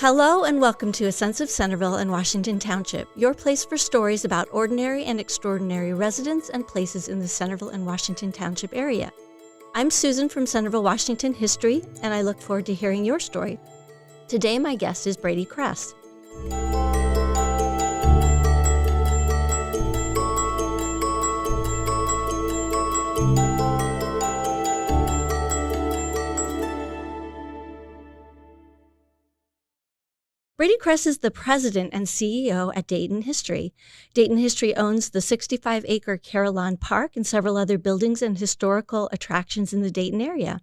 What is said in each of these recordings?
Hello and welcome to A Sense of Centerville and Washington Township, your place for stories about ordinary and extraordinary residents and places in the Centerville and Washington Township area. I'm Susan from Centerville-Washington History, and I look forward to hearing your story. Today, my guest is Brady Kress. Brady Kress is the president and CEO at Dayton History. Dayton History owns the 65-acre Carillon Park and several other buildings and historical attractions in the Dayton area.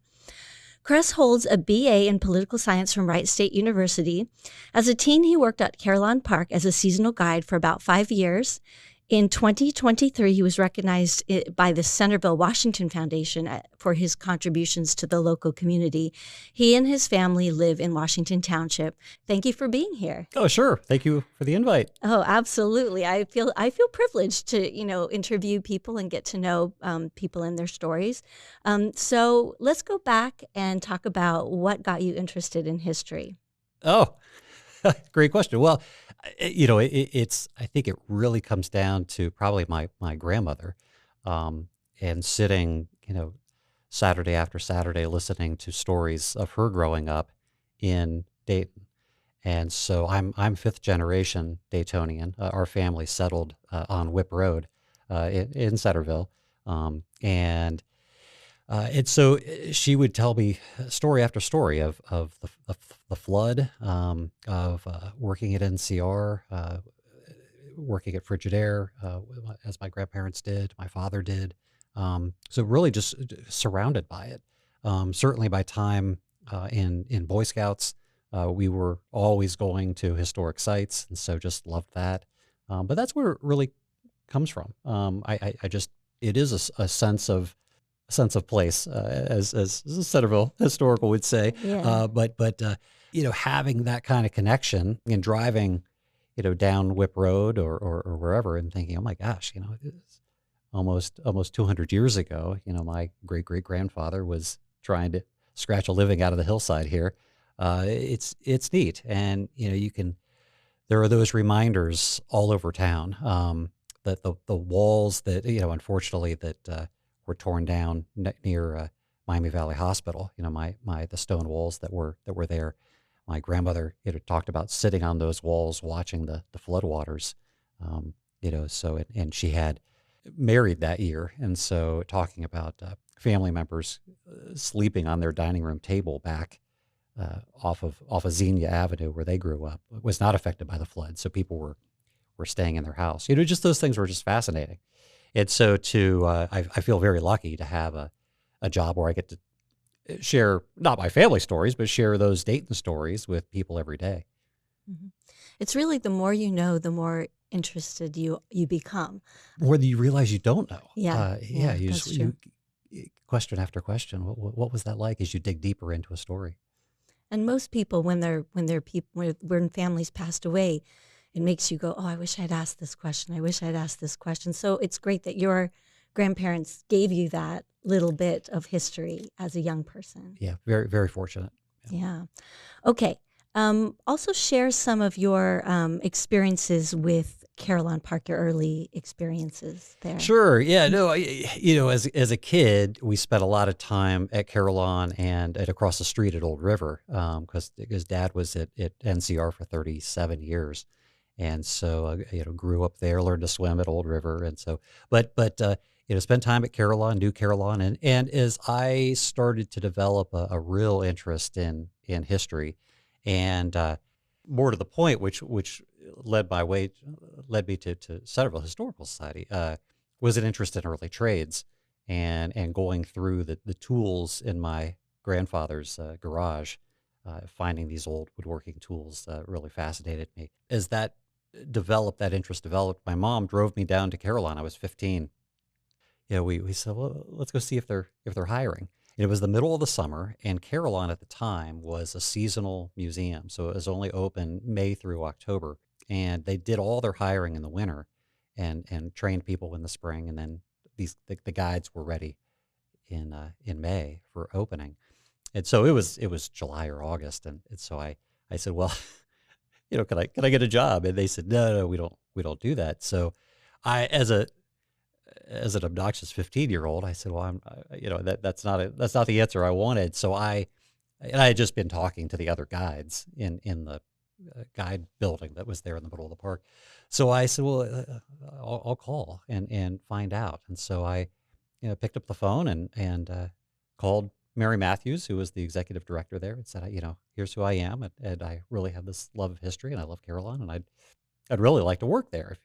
Kress holds a BA in political science from Wright State University. As a teen, he worked at Carillon Park as a seasonal guide for about 5 years. In 2023, he was recognized by the Centerville-Washington Foundation for his contributions to the local community. He and his family live in Washington Township. Thank you for being here. Oh, sure. Thank you for the invite. Oh, absolutely. I feel privileged to, interview people and get to know people and their stories. So let's go back and talk about what got you interested in history. Oh, great question. Well, it's I think it really comes down to probably my grandmother, and sitting, Saturday after Saturday, listening to stories of her growing up in Dayton. And so I'm fifth generation Daytonian. Our family settled on Whip Road in Centerville, and so she would tell me story after story of the flood, of working at NCR, working at Frigidaire, as my grandparents did, my father did. So really just surrounded by it. Certainly by time in Boy Scouts, we were always going to historic sites, and so just loved that. But that's where it really comes from. It is a sense of place, as Centerville historical would say. Yeah. But having that kind of connection and driving, down Whip Road or wherever, and thinking, oh my gosh, it's almost 200 years ago. My great grandfather was trying to scratch a living out of the hillside here. It's neat, and there are those reminders all over town, that the walls that unfortunately that were torn down near Miami Valley Hospital. The stone walls that were there. My grandmother talked about sitting on those walls watching the floodwaters. And she had married that year, and so talking about family members sleeping on their dining room table back off of Xenia Avenue where they grew up was not affected by the flood. So people were staying in their house. Just those things were just fascinating. And so I feel very lucky to have a job where I get to share, not my family stories, but share those Dayton stories with people every day. Mm-hmm. It's really the more you know, the more interested you become. More than you realize you don't know. Yeah. That's true. Question after question. What was that like as you dig deeper into a story? And most people, when families passed away, it makes you go, oh, I wish I'd asked this question. I wish I'd asked this question. So it's great that your grandparents gave you that little bit of history as a young person. Yeah, very, very fortunate. Yeah. Okay. Also share some of your experiences with Carillon Park, your early experiences there. Sure. Yeah. No. As a kid, we spent a lot of time at Carillon and across the street at Old River, because Dad was at NCR for 37 years. And so, grew up there, learned to swim at Old River. And so, but spent time at Carillon, knew Carillon. And as I started to develop a real interest in history, and more to the point, which led me to Centerville Historical Society, was an interest in early trades and going through the tools in my grandfather's garage, finding these old woodworking tools really fascinated me. As that interest developed, my mom drove me down to Carillon. I was 15. We said, well, let's go see if they're hiring. It was the middle of the summer, and Carillon at the time was a seasonal museum, so it was only open May through October. And they did all their hiring in the winter, and trained people in the spring, and then the guides were ready in May for opening. And so it was July or August, and so I said, well, can I get a job? And they said, no, we don't do that. So I, as an obnoxious 15-year-old, I said, well, that's not the answer I wanted. So and I had just been talking to the other guides in the guide building that was there in the middle of the park. So I said, well, I'll call and find out. And so I, picked up the phone and called Mary Matthews, who was the executive director there, and said, here's who I am, and I really have this love of history, and I love Carillon, and I'd really like to work there.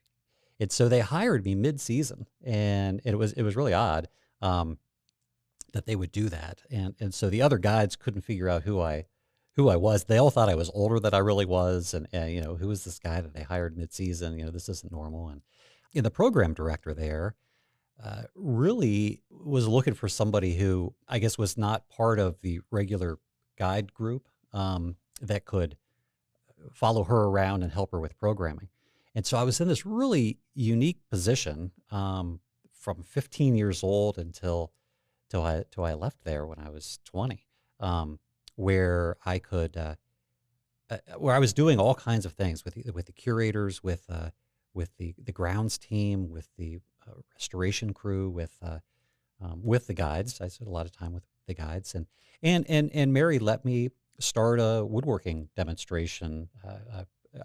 And so they hired me mid-season, and it was really odd that they would do that. And so the other guides couldn't figure out who I was. They all thought I was older than I really was, and who was this guy that they hired mid-season? This isn't normal. And the program director there really was looking for somebody who I guess was not part of the regular guide group that could follow her around and help her with programming. And so I was in this really unique position from 15 years old until I left there when I was 20, where I could where I was doing all kinds of things with the curators, with the grounds team, with the restoration crew, with the guides. I spent a lot of time with the guides, and Mary let me start a woodworking demonstration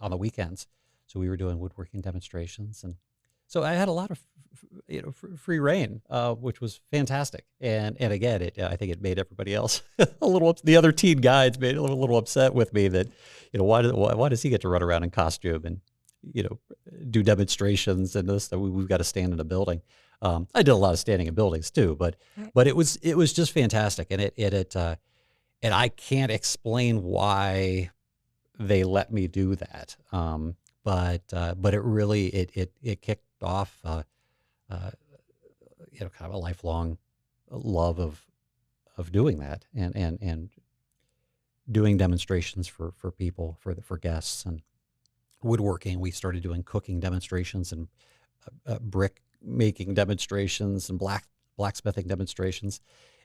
on the weekends. So we were doing woodworking demonstrations, and so I had a lot of free reign, which was fantastic. And again, I think it made everybody else a little. The other teen guides made a little upset with me that why does he get to run around in costume and do demonstrations and this, that we've got to stand in a building. I did a lot of standing in buildings too, but it was just fantastic, and and I can't explain why they let me do that. But it really it kicked off kind of a lifelong love of doing that and doing demonstrations for people, for guests. And woodworking, we started doing cooking demonstrations and brick making demonstrations and blacksmithing demonstrations,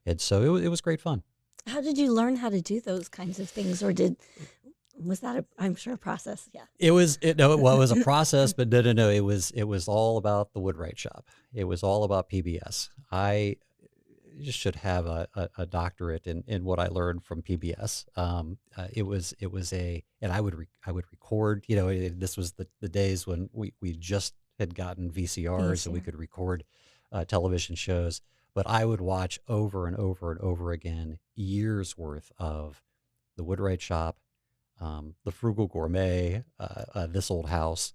and so it was great fun. How did you learn how to do those kinds of things, or was that I'm sure a process? Yeah. It was a process, but no. It was all about the Woodwright shop. It was all about PBS. I just should have a doctorate in what I learned from PBS. And I would record. This was the days when we just had gotten VCRs and we could record television shows. But I would watch over and over and over again years worth of the Woodwright shop, the Frugal Gourmet, This Old House,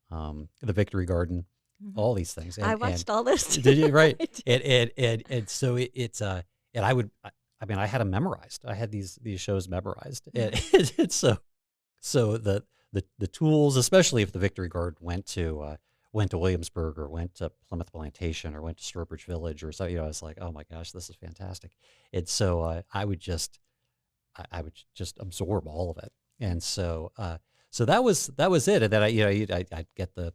the Victory Garden, all these things. I watched all this too. Did you? Right. And so and I had them memorized. I had these shows memorized. And so the tools, especially if the Victory Garden went to Williamsburg or went to Plymouth Plantation or went to Sturbridge Village or so, I was like, oh my gosh, this is fantastic. And so I would just absorb all of it. And so that was it. And then I'd get the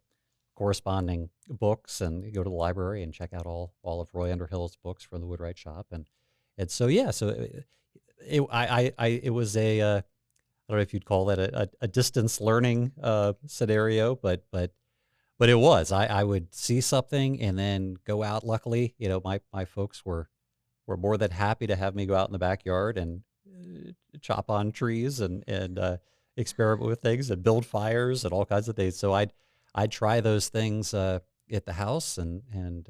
corresponding books and go to the library and check out all of Roy Underhill's books from the Woodwright shop. And so, yeah, so it was I don't know if you'd call that a distance learning scenario, but it was. I would see something and then go out. Luckily, my folks were more than happy to have me go out in the backyard and chop on trees and experiment with things and build fires and all kinds of things. So I'd try those things at the house and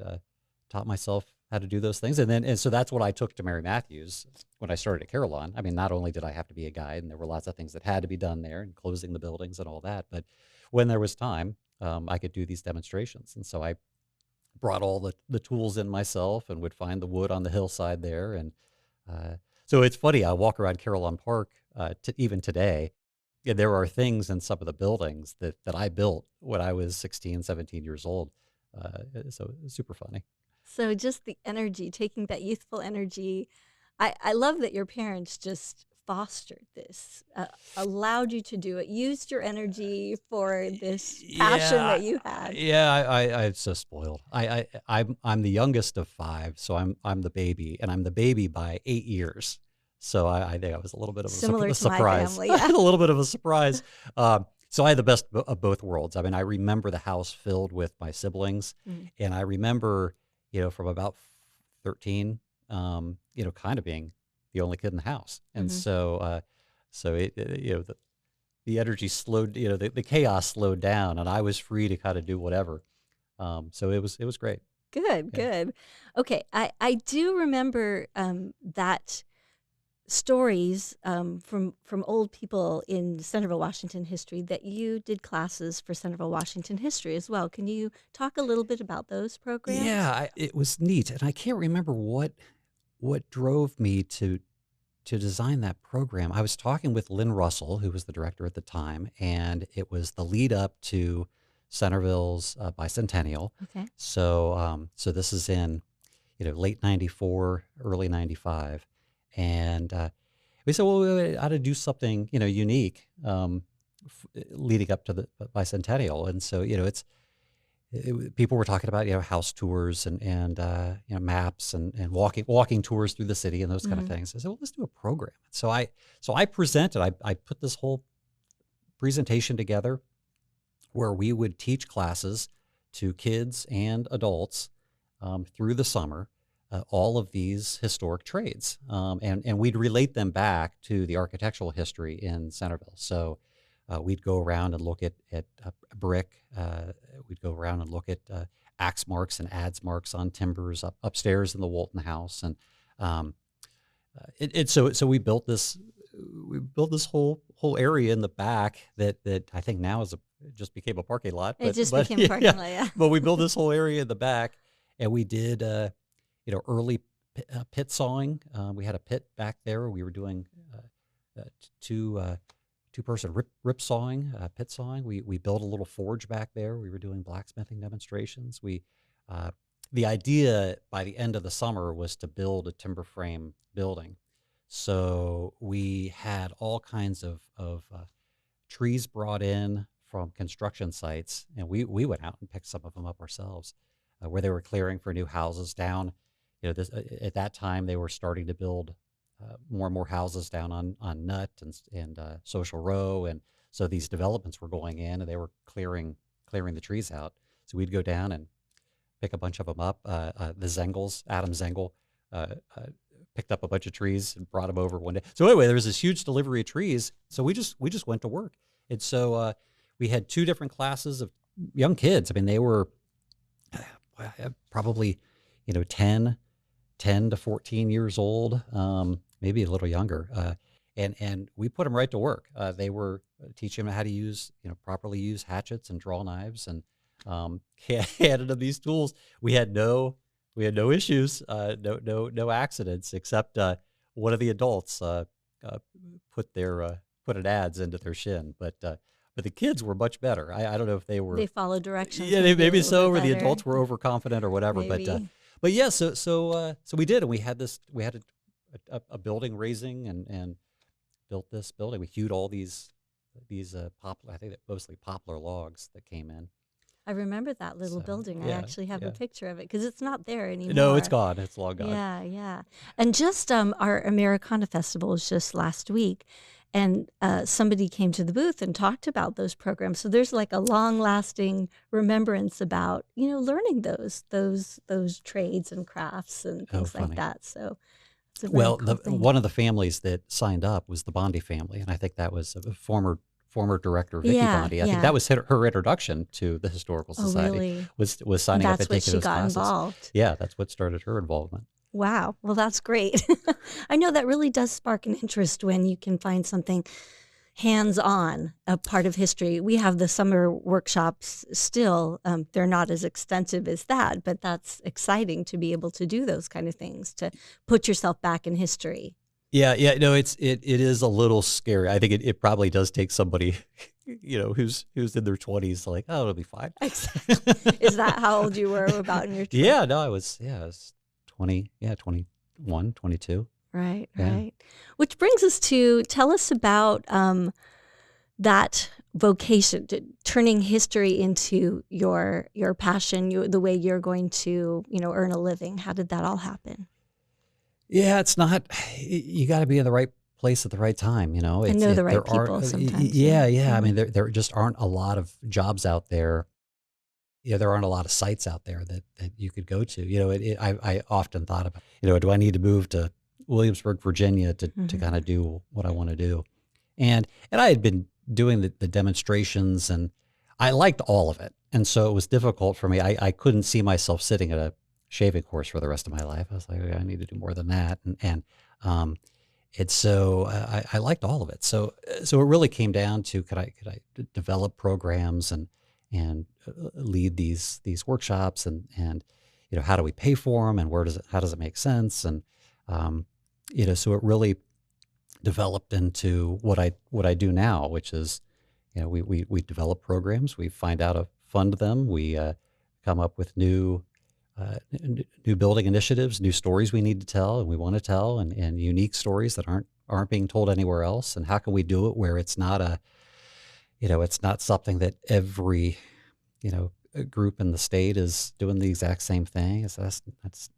taught myself how to do those things. And so that's what I took to Mary Matthews when I started at Carillon. I mean, not only did I have to be a guide, and there were lots of things that had to be done there and closing the buildings and all that, but when there was time, I could do these demonstrations. And so I brought all the tools in myself and would find the wood on the hillside there. And so it's funny, I walk around Carillon Park even today, and there are things in some of the buildings that I built when I was 16, 17 years old. So it's super funny. So just the energy, taking that youthful energy. I love that your parents just fostered this, allowed you to do it, used your energy for this passion that you had. Yeah, I'm so spoiled. I'm the youngest of 5, so I'm the baby, and I'm the baby by 8 years. So I think I was a little bit of a surprise. My family, yeah. A little bit of a surprise. So I had the best of both worlds. I mean, I remember the house filled with my siblings, and I remember, from about 13, kind of being the only kid in the house, and so the energy slowed, the chaos slowed down, and I was free to kind of do whatever. So it was great. Good, Yeah. good. Okay, I do remember that stories from old people in Centerville, Washington history that you did classes for Centerville, Washington history as well. Can you talk a little bit about those programs? Yeah, it was neat, and I can't remember what drove me to design that program. I was talking with Lynn Russell, who was the director at the time, and it was the lead up to Centerville's bicentennial. Okay. So this is in late '94, early '95, and we said, well, we ought to do something unique leading up to the bicentennial, and so people were talking about house tours and maps and walking tours through the city and those kind of things. I said, well, let's do a program. So I presented. I put this whole presentation together where we would teach classes to kids and adults through the summer, all of these historic trades, and we'd relate them back to the architectural history in Centerville. So we'd go around and look at brick. We'd go around and look at axe marks and adze marks on timbers upstairs in the Walton House, and so we built this whole area in the back that I think now just became a parking lot. It just became a parking lot, yeah. But we built this whole area in the back, and we did early pit sawing. We had a pit back there. We were doing two-person rip sawing, pit sawing. We built a little forge back there. We were doing blacksmithing demonstrations. The idea by the end of the summer was to build a timber frame building. So we had all kinds of trees brought in from construction sites, and we went out and picked some of them up ourselves, where they were clearing for new houses down. At that time they were starting to build more and more houses down on Nutt and Social Row, and so these developments were going in, and they were clearing the trees out. So we'd go down and pick a bunch of them up. The Zengels, Adam Zengel, picked up a bunch of trees and brought them over one day. So anyway, there was this huge delivery of trees. So we just went to work, and so we had two different classes of young kids. I mean, they were probably 10 to 14 years old, maybe a little younger. And we put them right to work. They were teaching them how to properly use hatchets and draw knives, and handed them these tools. We had no issues, no accidents, except one of the adults put an adze into their shin. But the kids were much better. I don't know if they followed directions. Yeah, maybe so, or the adults were overconfident or whatever. Maybe. But yeah, so we did, and we had a building raising and built this building. We hewed all these poplar, I think that mostly poplar logs that came in. I remember that little building. I actually have a picture of it because it's not there anymore. No, it's gone. It's long gone. Yeah. And just our Americana Festival was just last week, and somebody came to the booth and talked about those programs. So there's like a long-lasting remembrance about learning those trades and crafts and things like that. So it's a very cool thing. One of the families that signed up was the Bondi family, and I think that was a former director, Vicki Bondi. I think that was her introduction to the Historical Society. Really? Was signing up and taking those classes. That's what she got involved. Yeah, that's what started her involvement. Wow. Well, that's great. I know that really does spark an interest when you can find something hands-on, a part of history. We have the summer workshops still. They're not as extensive as that, but that's exciting to be able to do those kind of things, to put yourself back in history. Yeah. No, it is a little scary. I think it probably does take somebody, who's in their 20s, like, oh, it'll be fine. Is that how old you were about in your 20s? Yeah, no, I was 20, 21, 22. Right. Yeah. Which brings us to tell us about that vocation, turning history into your passion, the way you're going to, earn a living. How did that all happen? Yeah, it's not. You got to be in the right place at the right time. And know the right there are, people sometimes. yeah. I mean, there just aren't a lot of jobs out there. There aren't a lot of sites out there that you could go to. I often thought about, do I need to move to Williamsburg, Virginia to kind of do what I want to do? And I had been doing the demonstrations, and I liked all of it. And so it was difficult for me. I couldn't see myself sitting at a shaving course for the rest of my life. I was like, okay, I need to do more than that. And so I liked all of it. So it really came down to, could I develop programs and lead these workshops, and how do we pay for them, and how does it make sense? And so it really developed into what I do now, which is, we develop programs, we find out how to fund them, we come up with new building initiatives, new stories we need to tell and we want to tell, and unique stories that aren't being told anywhere else. And how can we do it where it's not it's not something that every a group in the state is doing the exact same thing. So that's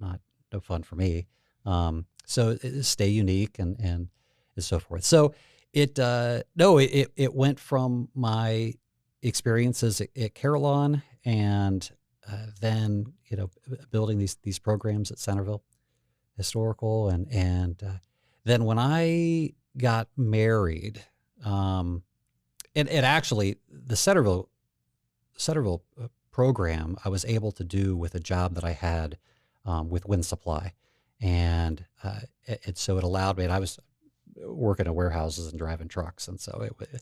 no fun for me. So stay unique and so forth. So it went from my experiences at Carillon, and then building these programs at Centerville Historical, and then when I got married, and actually the Centerville program I was able to do with a job that I had with Wind Supply, and so it allowed me. And I was working in warehouses and driving trucks, and so it was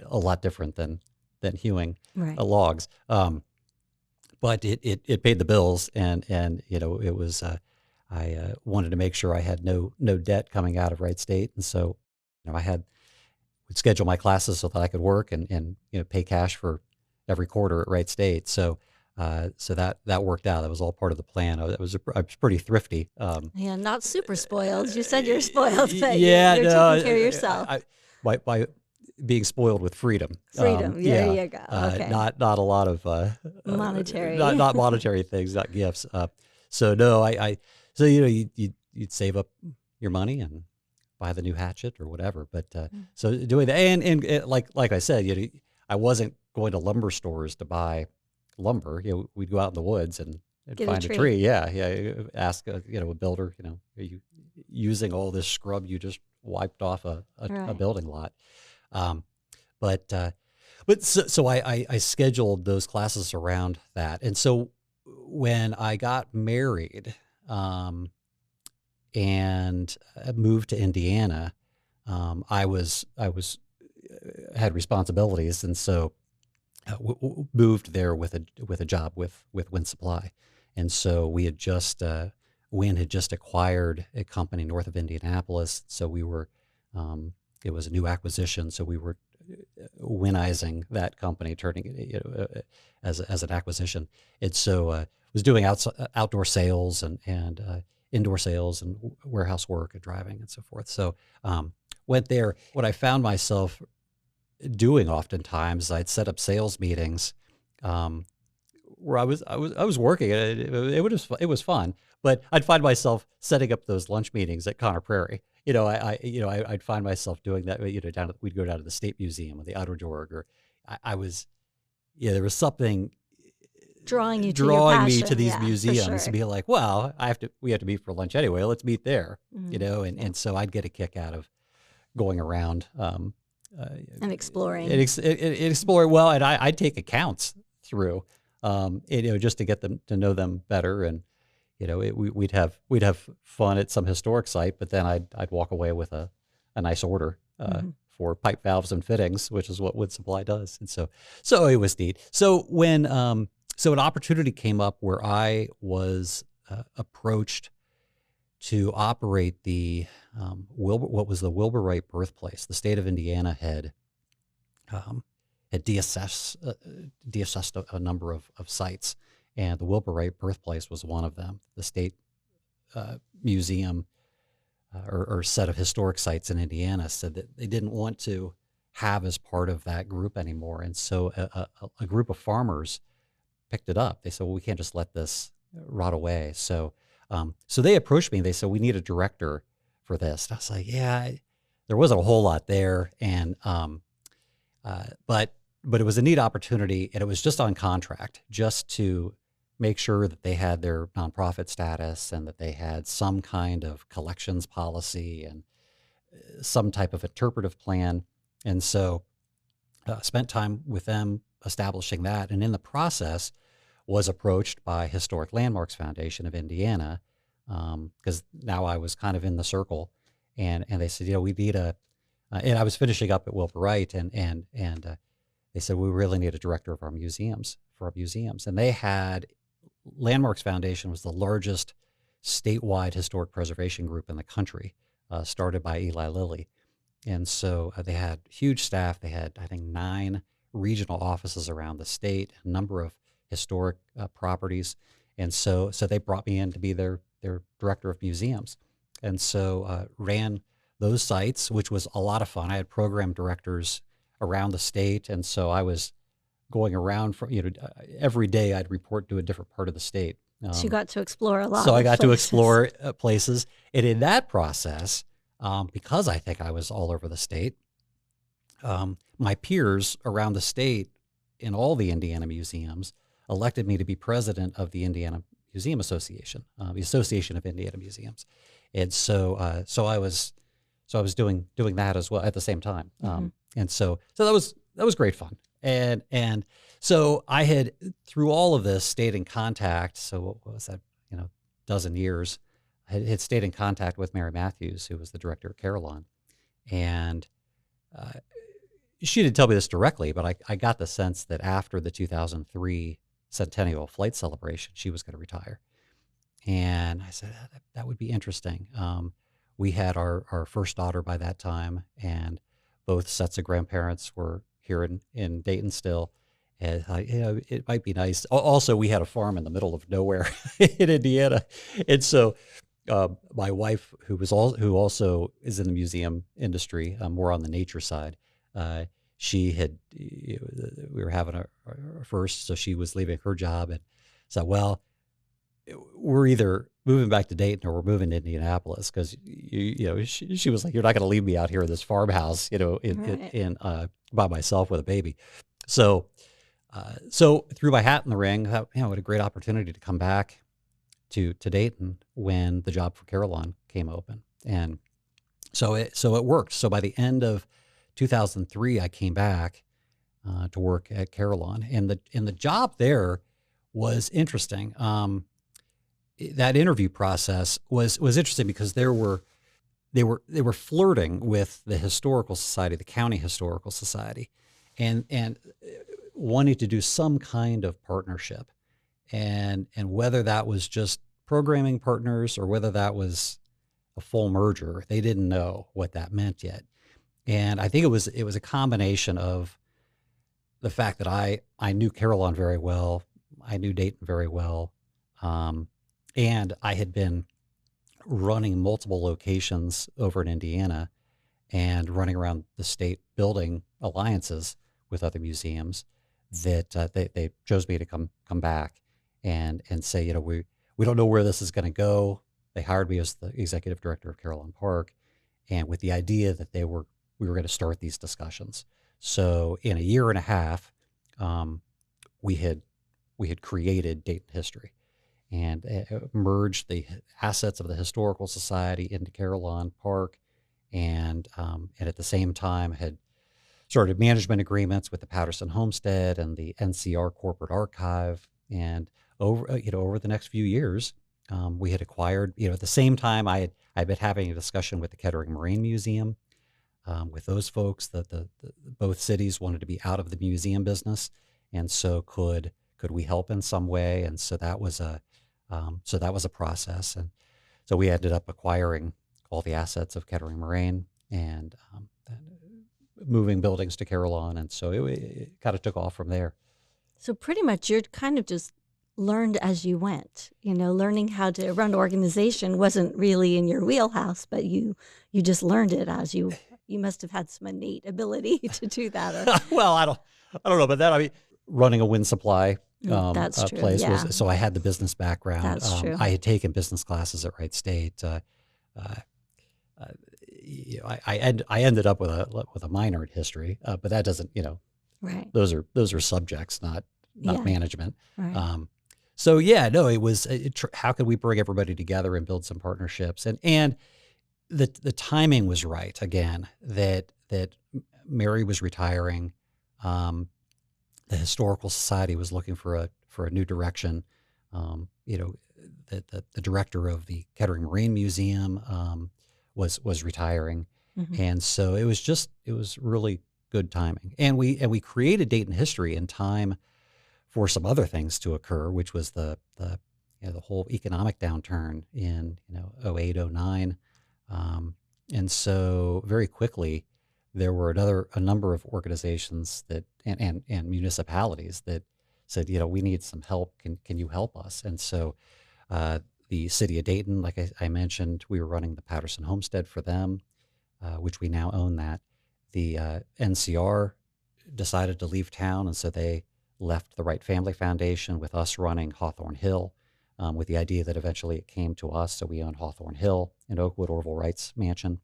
a lot different than hewing logs. But it paid the bills, and it was I wanted to make sure I had no debt coming out of Wright State, and so would schedule my classes so that I could work and pay cash for every quarter at Wright State. So that worked out. That was all part of the plan. I was pretty thrifty. Yeah, not super spoiled. You said you're spoiled, but yeah, you're taking care of yourself. By being spoiled with freedom. There you go. Okay. Not a lot of monetary, not monetary things, not gifts. So no, so you'd save up your money and buy the new hatchet or whatever. But so doing that, and like I said, I wasn't going to lumber stores to buy lumber. We'd go out in the woods and find a tree. Yeah. Ask a builder. Are you using all this scrub you just wiped off a building lot? So I scheduled those classes around that. And so when I got married, and moved to Indiana, I had responsibilities. And so moved there with a job with Wind Supply. And so we had Wind had just acquired a company north of Indianapolis. So we were, it was a new acquisition. So we were winizing that company, turning it as an acquisition. And so was doing outdoor sales and indoor sales and warehouse work and driving and so forth. So went there. What I found myself doing oftentimes, I'd set up sales meetings where I was working. It was fun, but I'd find myself setting up those lunch meetings at Connor Prairie. I'd find myself doing that. We'd go down to the State Museum or the Outer Dorg, or there was something drawing me to these museums and be like, well, we have to meet for lunch anyway. Let's meet there, and so I'd get a kick out of going around and exploring exploring. Well, and I'd take accounts through, just to get them to know them better, and we'd have fun at some historic site, but then I'd walk away with a nice order for pipe valves and fittings, which is what Wood Supply does, and so it was neat. So when so an opportunity came up where I was approached to operate the what was the Wilbur Wright birthplace. The state of Indiana had deassessed a number of sites, and the Wilbur Wright birthplace was one of them. The state museum or set of historic sites in Indiana said that they didn't want to have as part of that group anymore, and so a group of farmers picked it up. They said, well, we can't just let this rot away. So they approached me. They said, we need a director for this? And I was like, yeah, there wasn't a whole lot there. And, but it was a neat opportunity, and it was just on contract, just to make sure that they had their nonprofit status and that they had some kind of collections policy and some type of interpretive plan. And so spent time with them establishing that. And in the process was approached by Historic Landmarks Foundation of Indiana, because now I was kind of in the circle. And they said, we need and I was finishing up at Wilbur Wright, and they said, we really need a director of our museums, for our museums. And they had, Landmarks Foundation was the largest statewide historic preservation group in the country, started by Eli Lilly. And so they had huge staff. They had, I think, 9 regional offices around the state, a number of historic properties. And so they brought me in to be their director of museums. And so ran those sites, which was a lot of fun. I had program directors around the state. And so I was going around from, every day I'd report to a different part of the state. So you got to explore a lot. So I got to explore places. And in that process, because I think I was all over the state, my peers around the state in all the Indiana museums elected me to be president of the Indiana Museum Association, the Association of Indiana Museums. And so I was doing that as well at the same time. And so that was great fun. And so I had, through all of this, stayed in contact. So what was that, dozen years, had stayed in contact with Mary Matthews, who was the director of Carillon. And she didn't tell me this directly, but I got the sense that after the 2003 Centennial Flight Celebration, she was going to retire. And I said, that would be interesting. We had our first daughter by that time, and both sets of grandparents were here in Dayton still. And it might be nice. Also, we had a farm in the middle of nowhere in Indiana. And so my wife, who also is in the museum industry, more on the nature side, we were having our first, so she was leaving her job, and said, well, we're either moving back to Dayton or we're moving to Indianapolis, because she was like, you're not going to leave me out here in this farmhouse, in by myself with a baby. So threw my hat in the ring. What a great opportunity to come back to Dayton when the job for Carillon came open, and so it worked. So by the end of 2003, I came back to work at Carillon, and the job there was interesting. That interview process was interesting because they were flirting with the historical society, the county historical society, and wanting to do some kind of partnership, and whether that was just programming partners or whether that was a full merger, they didn't know what that meant yet. And I think it was a combination of the fact that I knew Carillon very well, I knew Dayton very well, and I had been running multiple locations over in Indiana and running around the state building alliances with other museums, that they chose me to come back and say, we don't know where this is going to go. They hired me as the executive director of Carillon Park, and with the idea that we were going to start these discussions. So in a year and a half, we had created Dayton History, and merged the assets of the Historical Society into Carillon Park, and at the same time had started management agreements with the Patterson Homestead and the NCR Corporate Archive. And over the next few years, we had acquired, at the same time I'd been having a discussion with the Kettering Marine Museum, with those folks that the both cities wanted to be out of the museum business, and so could we help in some way? And so that was a process, and so we ended up acquiring all the assets of Kettering Marine and moving buildings to Carillon, and so it kind of took off from there. So pretty much you're kind of just learned as you went. Learning how to run an organization wasn't really in your wheelhouse, but you just learned it as you must have had some innate ability to do that. Well, I don't know about that. I mean, running a wind supply that's true. place Yeah. so I had the business background. That's true. I had taken business classes at Wright State. I ended up with a minor in history, but that doesn't, Right. those are subjects, not Yeah. management. Right. So yeah, no, it was how could we bring everybody together and build some partnerships, and the timing was right again, that Mary was retiring. The historical society was looking for a new direction. You know, the director of the Kettering Marine Museum was retiring, Mhm. and so it was really good timing. And we created Dayton History in time for some other things to occur, which was the whole economic downturn in 08, 09. And so very quickly there were a number of organizations that and municipalities that said, we need some help. Can you help us? And so the city of Dayton, like I mentioned, we were running the Patterson Homestead for them, which we now own that. The NCR decided to leave town, and so they left the Wright Family Foundation with us running Hawthorne Hill, with the idea that eventually it came to us. So we own Hawthorne Hill in Oakwood, Orville Wright's mansion.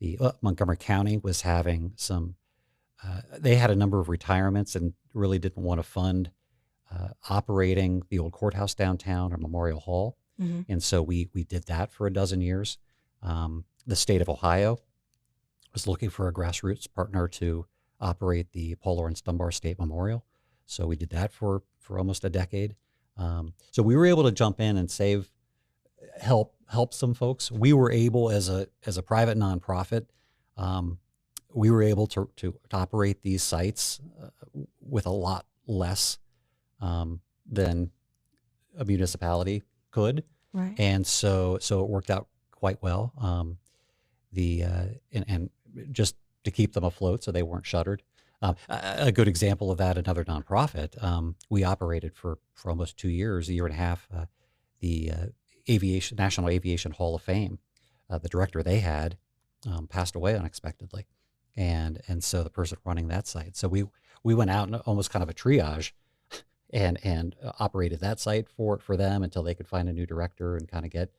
The Montgomery County was having they had a number of retirements and really didn't want to fund operating the old courthouse downtown or Memorial Hall. Mhm. And so we did that for a dozen years. The state of Ohio was looking for a grassroots partner to operate the Paul Laurence Dunbar State Memorial. So we did that for almost a decade. So we were able to jump in and help some folks. We were able, as a private nonprofit, we were able to operate these sites with a lot less than a municipality could. Right. And so it worked out quite well. And just to keep them afloat so they weren't shuttered. A good example of that, another nonprofit, we operated for almost 2 years, a year and a half, the National Aviation Hall of Fame. The director they had passed away unexpectedly. And so the person running that site. So we went out and almost kind of a triage and operated that site for them until they could find a new director and kind of get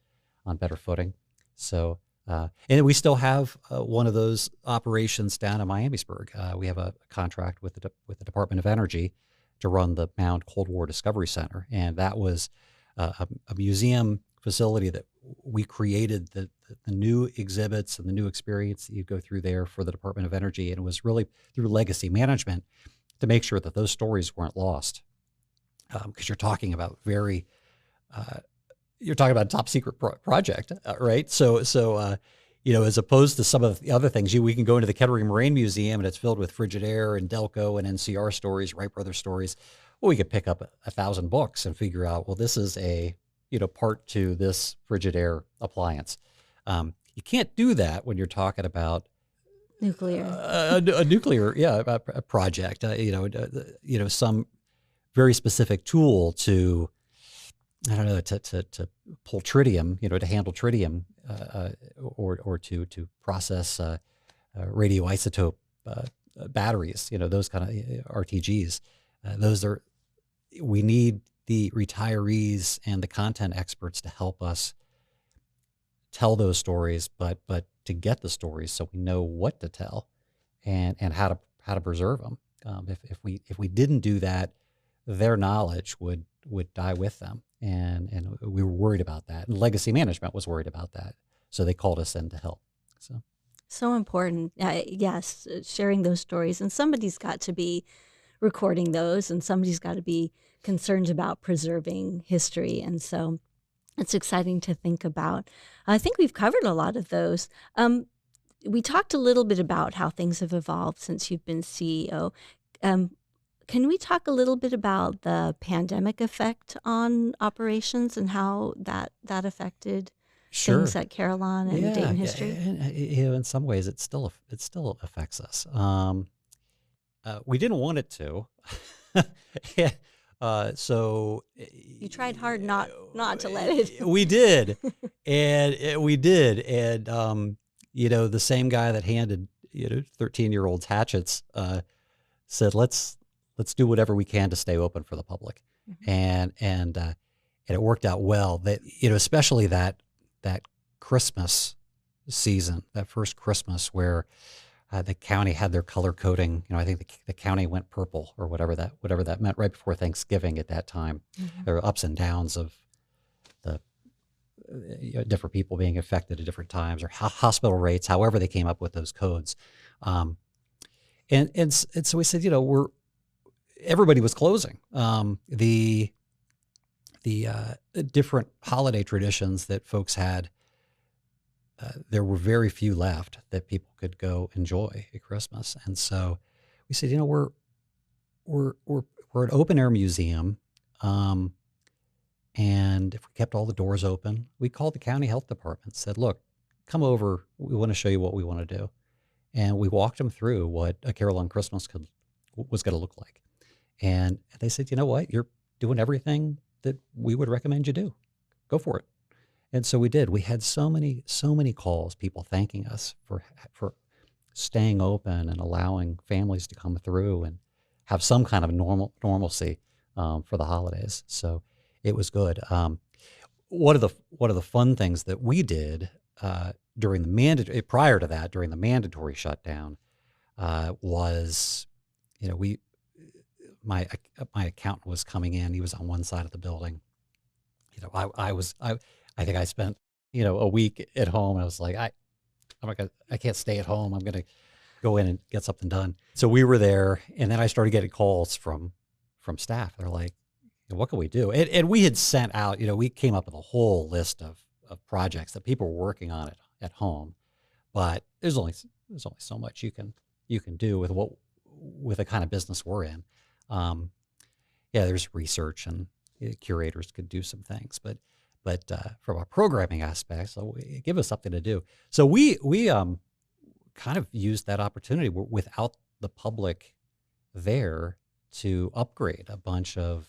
on better footing. So, and we still have one of those operations down in Miamisburg. We have a contract with the Department of Energy to run the Mound Cold War Discovery Center, and that was a museum facility that we created the new exhibits and the new experience that you go through there for the Department of Energy, and it was really through legacy management to make sure that those stories weren't lost, because you're talking about you're talking about a top secret project, right? So as opposed to some of the other things, we can go into the Kettering Marine Museum and it's filled with Frigidaire and Delco and NCR stories, Wright Brothers stories. Well, we could pick up 1,000 books and figure out, well, this is a part to this Frigidaire appliance. You can't do that when you're talking about Nuclear. a nuclear, a project. Some very specific tool to, I don't know, to pull tritium, to handle tritium, or to process radioisotope batteries, those kind of RTGs. We need the retirees and the content experts to help us tell those stories, but to get the stories so we know what to tell and how to preserve them. If we didn't do that, their knowledge would die with them. And we were worried about that. And legacy management was worried about that. So they called us in to help. So important. Yes, sharing those stories. And somebody's got to be recording those, and somebody's got to be concerned about preserving history. And so it's exciting to think about. I think we've covered a lot of those. We talked a little bit about how things have evolved since you've been CEO. Can we talk a little bit about the pandemic effect on operations and how that affected things at Carillon and Dayton History? And, in some ways, it still affects us. We didn't want it to. So you tried hard not to let it. We did, and we did, and the same guy that handed 13-year-olds hatchets said, let's do whatever we can to stay open for the public. Mm-hmm. And it worked out well. That especially that Christmas season, that first Christmas where the county had their color coding. I think the county went purple or whatever that meant right before Thanksgiving at that time. Mm-hmm. There were ups and downs of the different people being affected at different times, or hospital rates, however they came up with those codes. And so we said, everybody was closing. The different holiday traditions that folks had, there were very few left that people could go enjoy at Christmas. And so we said, we're an open air museum. And if we kept all the doors open, we called the county health department, said, look, come over. We want to show you what we want to do. And we walked them through what a Carillon Christmas was going to look like. And they said, you know what? You're doing everything that we would recommend you do. Go for it. And so we did. We had so many calls, people thanking us for staying open and allowing families to come through and have some kind of normalcy for the holidays. So it was good. One of the fun things that we did during the prior to that, during the mandatory shutdown, was, my accountant was coming in. He was on one side of the building. I think I spent, a week at home. I was like, I can't stay at home. I'm going to go in and get something done. So we were there, and then I started getting calls from staff. They're like, what can we do? And we had sent out, we came up with a whole list of projects that people were working on at home, but there's only so much you can do with the kind of business we're in. There's research, and curators could do some things, but from a programming aspect, so give us something to do. So we kind of used that opportunity without the public there to upgrade a bunch of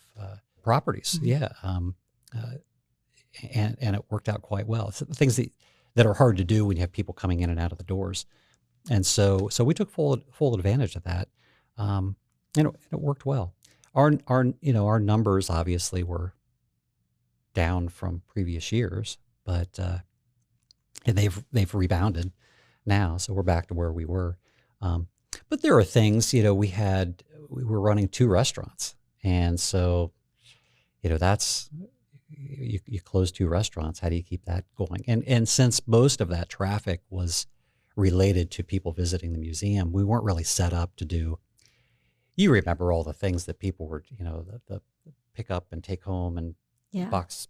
properties. Mm-hmm. And it worked out quite well. It's things that are hard to do when you have people coming in and out of the doors. And so we took full advantage of that. And it worked well. Our numbers obviously were down from previous years, but and they've rebounded now, so we're back to where we were. But there are things, we were running 2 restaurants, and so that's you close 2 restaurants. How do you keep that going? And since most of that traffic was related to people visiting the museum, we weren't really set up to do. You remember all the things that people were, the pick up and take home and box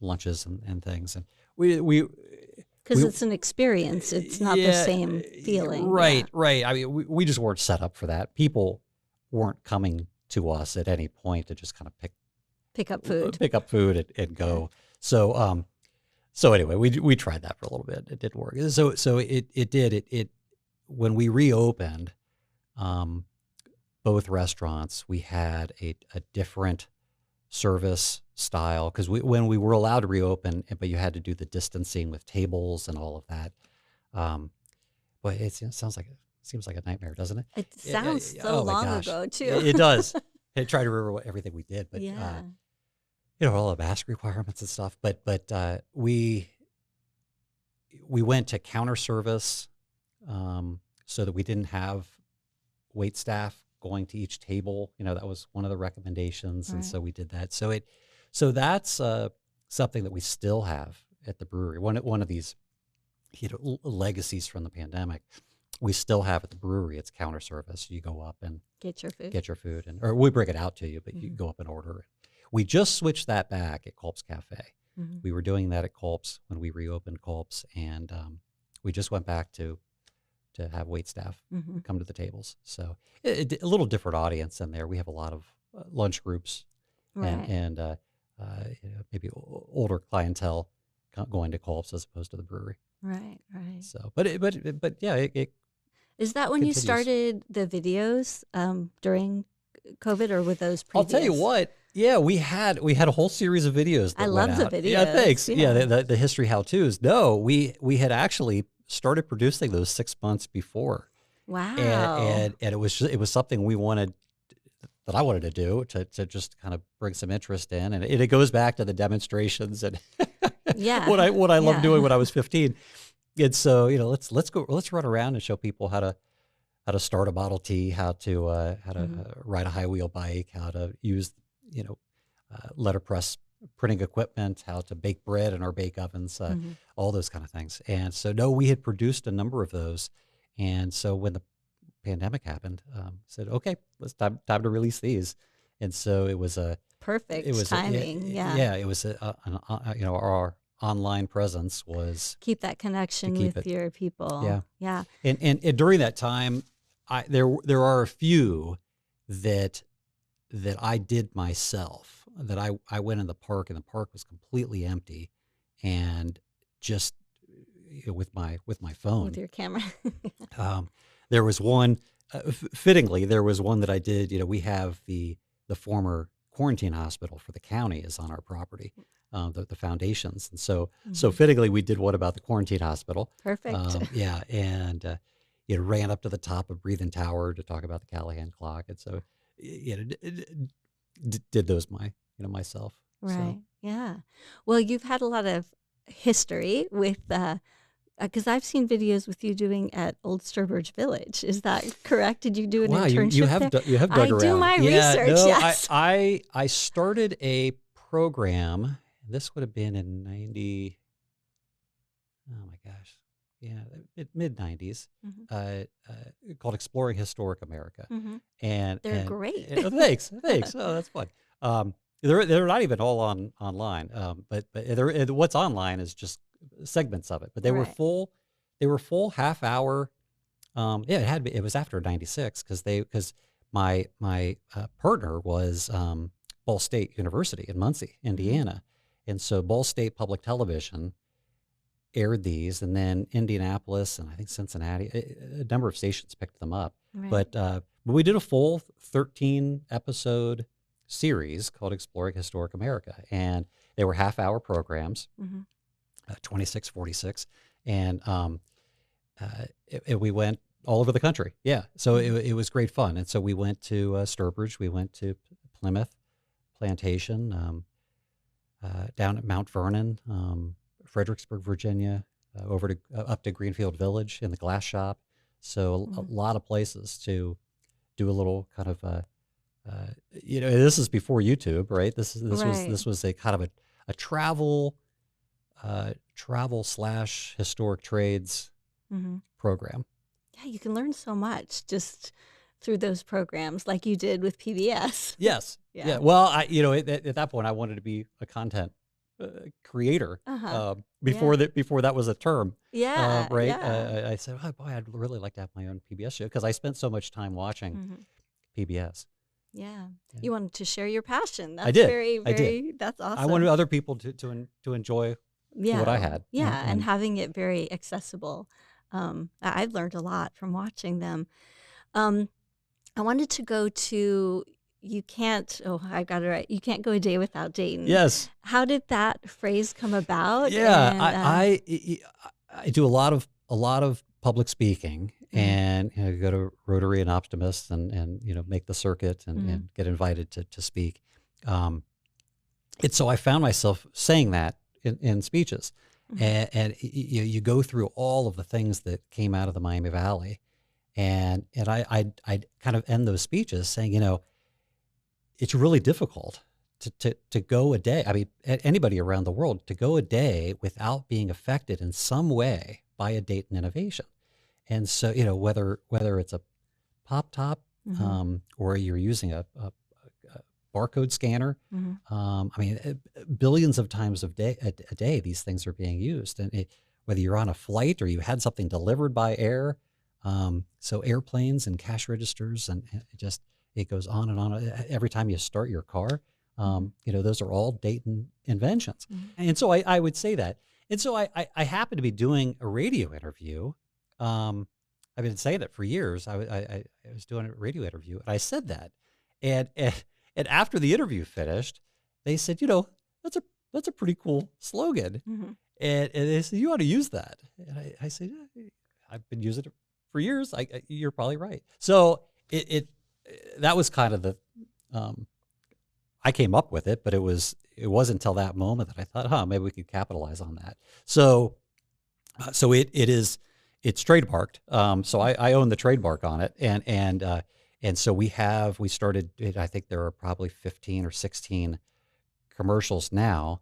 lunches and things. And because it's an experience. It's not the same feeling. Right. I mean, we just weren't set up for that. People weren't coming to us at any point to just kind of pick up food and go. So anyway, we tried that for a little bit. It didn't work. So it did. When we reopened, both restaurants, we had a different service style, because when we were allowed to reopen, but you had to do the distancing with tables and all of that. But it seems like a nightmare, doesn't it? It sounds long ago too. It does. I try to remember everything we did, but all the mask requirements and stuff. But we went to counter service, so that we didn't have wait staff going to each table. That was one of the recommendations. Right. And so we did that. So that's something that we still have at the brewery. One of these, legacies from the pandemic, we still have at the brewery. It's counter service. You go up and get your food, or we bring it out to you, but you go up and order it. We just switched that back at Culp's Cafe. Mm-hmm. We were doing that at Culp's when we reopened Culp's, and we just went back to have wait staff come to the tables. So a little different audience in there. We have a lot of lunch groups, right, and maybe older clientele going to Culp's as opposed to the brewery. Right. So, but yeah, it is that when continues. You started the videos during COVID, or with those previous? I'll tell you what. Yeah, we had a whole series of videos. I love the videos. Yeah, thanks. Yeah, the history how-tos. No, we had actually started producing those 6 months before. Wow. And it was something that I wanted to do to just kind of bring some interest in, and it goes back to the demonstrations and what I loved doing when I was 15. And so, let's run around and show people how to start a Model T, how to ride a high wheel bike, how to use letterpress printing equipment, how to bake bread in our bake ovens, all those kind of things. And so, no, we had produced a number of those. And so when the pandemic happened, said, okay, it's time to release these. And so it was perfect timing. It was our online presence was keep that connection with your people. Yeah. And during that time, there are a few that I did myself. That I went in the park, and the park was completely empty, and just with my phone, with your camera. There was one. Fittingly, there was one that I did. We have the former quarantine hospital for the county is on our property, the foundations, and so fittingly we did one about the quarantine hospital. Perfect. And ran up to the top of Breathing Tower to talk about the Callahan clock, and so did those myself. Right. So. Yeah. Well, you've had a lot of history with. Because I've seen videos with you doing at Old Sturbridge Village. Is that correct? Did you do an internship you have there? You have dug around. I do my research, no, yes. I started a program. This would have been in 90. Oh my gosh. Yeah, mid 90s. Called Exploring Historic America. And they're great. Thanks. Oh, that's fun. They're not even all online. But what's online is just segments of it, but they were full. They were full half hour. It was after 96 because my partner was Ball State University in Muncie, Indiana, and so Ball State Public Television aired these, and then Indianapolis and I think Cincinnati, a number of stations picked them up. Right. But we did a full 13 episode series called Exploring Historic America, and they were half hour programs. 26, 46, and we went all over the country. Yeah, so it was great fun. And so we went to Sturbridge, we went to Plymouth, Plantation, down at Mount Vernon, Fredericksburg, Virginia, up to Greenfield Village in the glass shop. So a lot of places to do a little kind of this is before YouTube, right? This was a kind of a travel / historic trades program. Yeah, you can learn so much just through those programs, like you did with PBS. Yes. Yeah. Well, at that point, I wanted to be a content creator. Before that was a term. Yeah. Right. Yeah. I said, oh boy, I'd really like to have my own PBS show because I spent so much time watching PBS. Yeah. You wanted to share your passion. That's I did. Very, I did. That's awesome. I wanted other people to enjoy what I had. Yeah, and having it very accessible. I've learned a lot from watching them. I wanted to go to I got it right. You can't go a day without Dayton. Yes. How did that phrase come about? Yeah, I do a lot of public speaking, and go to Rotary and Optimist, and make the circuit and get invited to speak. And so I found myself saying that in speeches, and you go through all of the things that came out of the Miami Valley, and I kind of end those speeches saying, it's really difficult to go a day. I mean, anybody around the world to go a day without being affected in some way by a Dayton innovation. And so, whether it's a pop top, or you're using a barcode scanner, I mean, billions of times a day, these things are being used. And whether you're on a flight or you had something delivered by air, so airplanes and cash registers, and it goes on and on. Every time you start your car, those are all Dayton inventions. And so I would say that. And so I happen to be doing a radio interview. I've been saying it for years. I was doing a radio interview, and I said that. And after the interview finished, they said, that's a pretty cool slogan. And they said, you ought to use that. And I said, yeah, I've been using it for years. You're probably right. So that was kind of the, I came up with it, but it wasn't until that moment that I thought, maybe we could capitalize on that. So It's trademarked. So I own the trademark on it, and so we started. I think there are probably 15 or 16 commercials now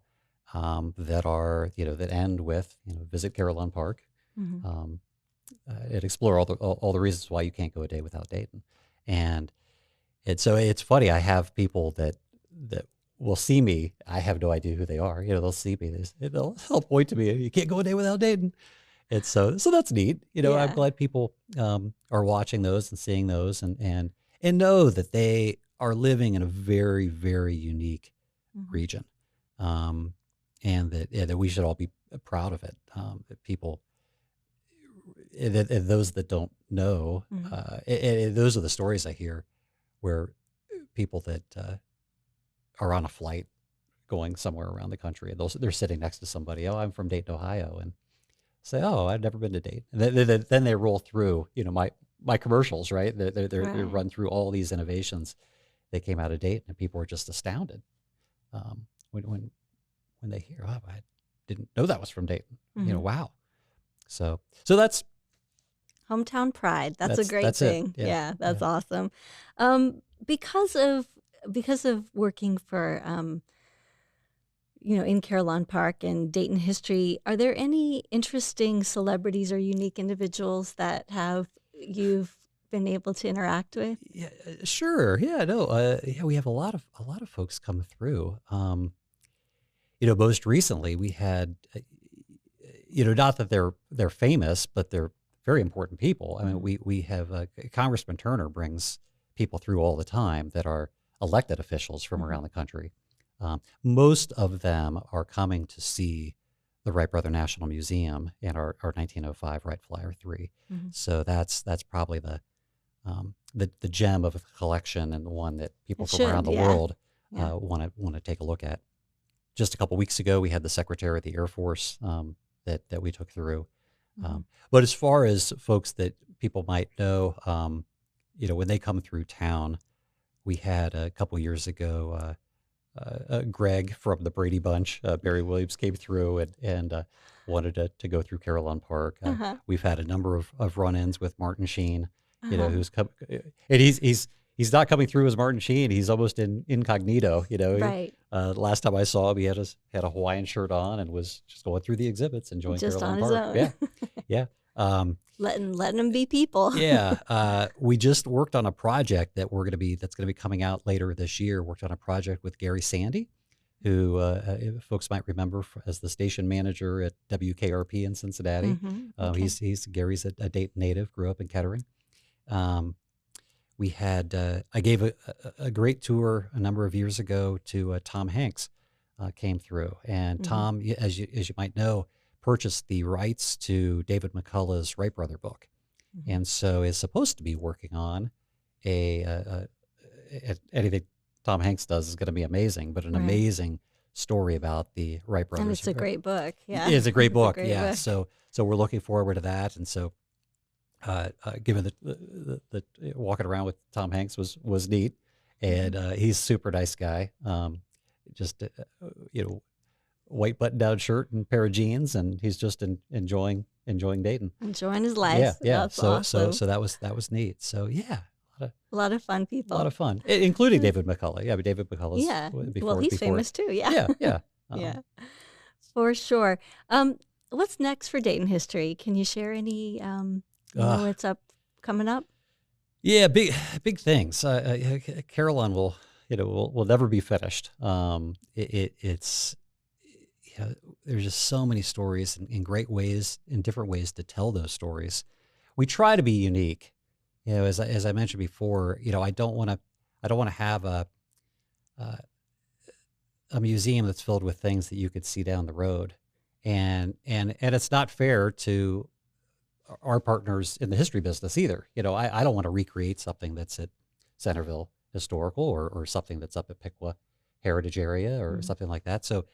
that end with visit Carillon Park, Mm-hmm. and explore all the reasons why you can't go a day without Dayton, and so it's funny. I have people that will see me. I have no idea who they are. They'll see me. They'll point to me. You can't go a day without Dayton. And so that's neat. I'm Yeah. glad people are watching those and seeing those and know that they are living in a very, very unique Mm-hmm. region, and that we should all be proud of it. That people, and those that don't know, Mm-hmm. and those are the stories I hear, where people that are on a flight going somewhere around the country, and they're sitting next to somebody. Oh, I'm from Dayton, Ohio, and say, oh, I've never been to Dayton. And then they roll through, my commercials, right? They Right. run through all these innovations that came out of Dayton, and people are just astounded when they hear, oh, I didn't know that was from Dayton. Mm-hmm. Wow. So that's Hometown pride. That's a great that's thing. it. Yeah, that's Yeah. awesome. Because of working for in Carillon Park and Dayton History, are there any interesting celebrities or unique individuals that you've been able to interact with? Yeah, sure. Yeah, no. We have a lot of folks come through. Most recently we had, not that they're famous, but they're very important people. I mean, we have Congressman Turner brings people through all the time that are elected officials from around the country. Most of them are coming to see the Wright Brother National Museum and our 1905 Wright Flyer 3. Mm-hmm. So that's probably the gem of a collection, and the one that people from around the world want to take a look at. Just a couple weeks ago, we had the Secretary of the Air Force that we took through. Mm-hmm. But as far as folks that people might know, when they come through town, we had a couple years ago. Greg from the Brady Bunch, Barry Williams, came through and wanted to go through Carillon Park. We've had a number of run-ins with Martin Sheen, who's come, and he's not coming through as Martin Sheen. He's almost incognito. Right. Last time I saw him, he had a Hawaiian shirt on and was just going through the exhibits, enjoying Just Carillon on his Park. own. Yeah. Letting them be people. Yeah, we just worked on a project that's going to be coming out later this year. Worked on a project with Gary Sandy, who folks might remember as the station manager at WKRP in Cincinnati. Mm-hmm. Okay. Gary's a Dayton native, grew up in Kettering. We had I gave a great tour a number of years ago to Tom Hanks, came through, and Tom, as you might know, purchased the rights to David McCullough's Wright Brother book, and so is supposed to be working on anything Tom Hanks does is going to be amazing, but an amazing story about the Wright brothers. And it's a great book. Yeah, it's a great book. Book. So we're looking forward to that, and so given the walking around with Tom Hanks was neat, and he's a super nice guy. Just white button-down shirt and pair of jeans, and he's just enjoying Dayton, enjoying his life. Yeah. That's So awesome. so that was neat. So yeah, a lot of fun people. a lot of fun, including David McCullough. Yeah, but David McCullough's he's famous too. Yeah. Yeah. Yeah, for sure. What's next for Dayton History? Can you share any? What's coming up? Yeah, big things. Carillon will never be finished. It's there's just so many stories and great ways, in different ways to tell those stories. We try to be unique. As I mentioned before, I don't want to have a museum that's filled with things that you could see down the road, and it's not fair to our partners in the history business either. I don't want to recreate something that's at Centerville Historical or something that's up at Piqua Heritage Area or something like that. So,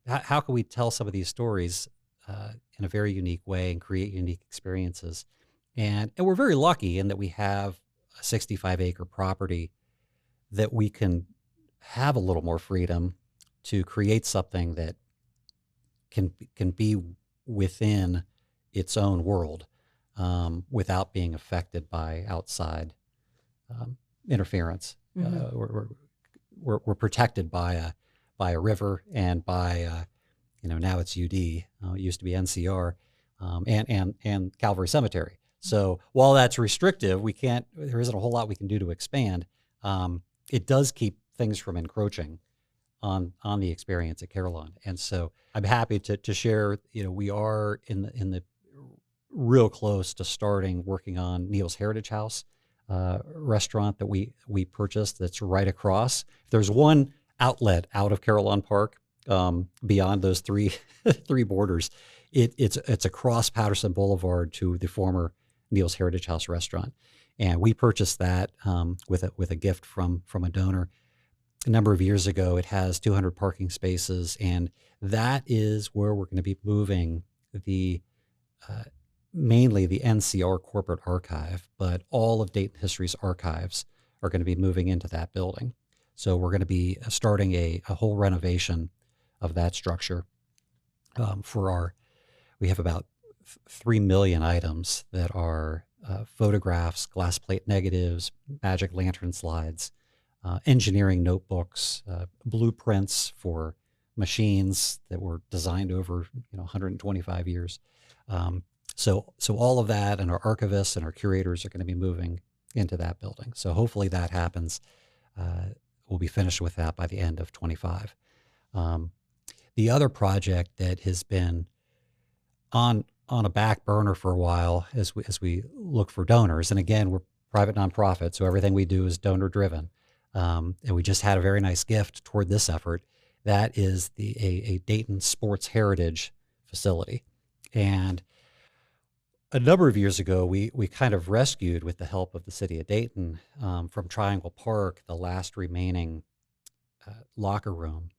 how can we tell some of these stories in a very unique way and create unique experiences? And we're very lucky in that we have a 65-acre property that we can have a little more freedom to create something that can be within its own world without being affected by outside interference. Mm-hmm. We're protected by a river and by now it's UD. It used to be NCR, and Calvary Cemetery. So while that's restrictive, there isn't a whole lot we can do to expand. It does keep things from encroaching on the experience at Carillon. And so I'm happy to share, we are in the real close to starting working on Neil's Heritage House restaurant that we purchased that's right across. If there's one outlet out of Carillon Park beyond those three borders, it's across Patterson Boulevard to the former Neil's Heritage House restaurant. And we purchased that with a gift from a donor a number of years ago. It has 200 parking spaces, and that is where we're going to be moving mainly the NCR corporate archive, but all of Dayton History's archives are going to be moving into that building. So we're going to be starting a whole renovation of that structure. We have about 3 million items that are photographs, glass plate negatives, magic lantern slides, engineering notebooks, blueprints for machines that were designed over 125 years. So all of that, and our archivists and our curators are going to be moving into that building. So hopefully that happens. We'll be finished with that by the end of 25. The other project that has been on a back burner for a while as we look for donors, and again, we're private nonprofit, so everything we do is donor driven. And we just had a very nice gift toward this effort. That is a Dayton sports heritage facility. And a number of years ago, we kind of rescued, with the help of the city of Dayton, from Triangle Park, the last remaining locker room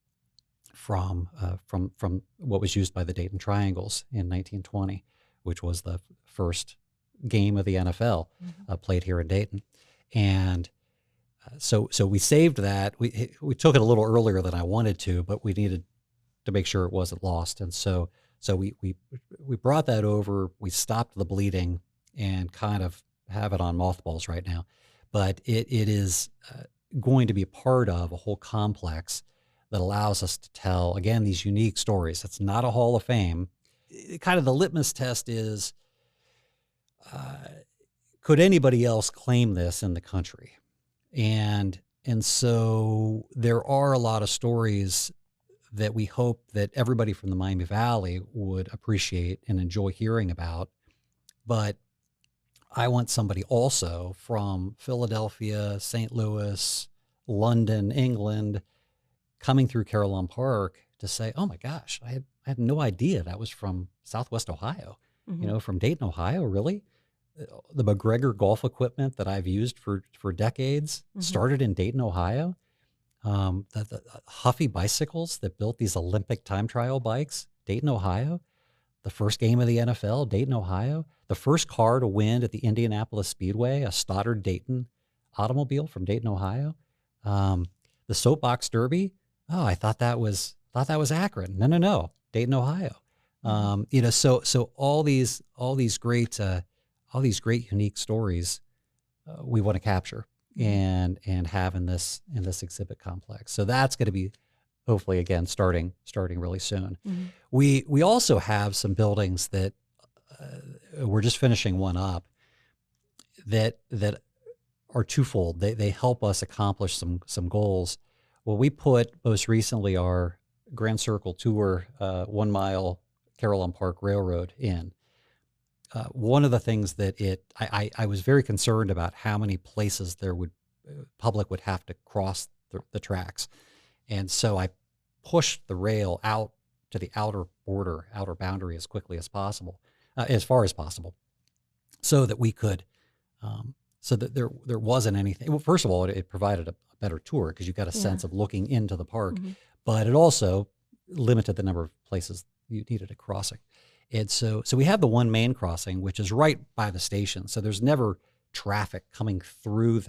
from what was used by the Dayton Triangles in 1920, which was the first game of the NFL played here in Dayton. And so we saved that. We took it a little earlier than I wanted to, but we needed to make sure it wasn't lost. And so we brought that over. We stopped the bleeding and kind of have it on mothballs right now. But it is going to be part of a whole complex that allows us to tell, again, these unique stories. It's not a Hall of Fame. Kind of the litmus test is, could anybody else claim this in the country? And so there are a lot of stories that we hope that everybody from the Miami Valley would appreciate and enjoy hearing about. But I want somebody also from Philadelphia, St. Louis, London, England, coming through Carillon Park to say, oh my gosh, I had no idea that was from Southwest Ohio, from Dayton, Ohio, really? The McGregor golf equipment that I've used for decades started in Dayton, Ohio. The Huffy bicycles that built these Olympic time trial bikes, Dayton, Ohio. The first game of the NFL, Dayton, Ohio. The first car to win at the Indianapolis Speedway, a Stoddard Dayton automobile from Dayton, Ohio. The soapbox derby. Oh, I thought that was Akron. No, Dayton, Ohio. So all these great unique stories we want to capture and have in this exhibit complex. So that's going to be hopefully again starting really soon. We also have some buildings that we're just finishing one up that are twofold. They help us accomplish some goals. Well, we put most recently our Grand Circle Tour 1 mile Carillon Park Railroad in. One of the things that I was very concerned about how many places public would have to cross the tracks. And so I pushed the rail out to the outer boundary as quickly as possible, as far as possible, so that we could, so that there wasn't anything. Well, first of all, it provided a better tour because you got a sense of looking into the park, but it also limited the number of places you needed a crossing. And so we have the one main crossing, which is right by the station. So there's never traffic coming through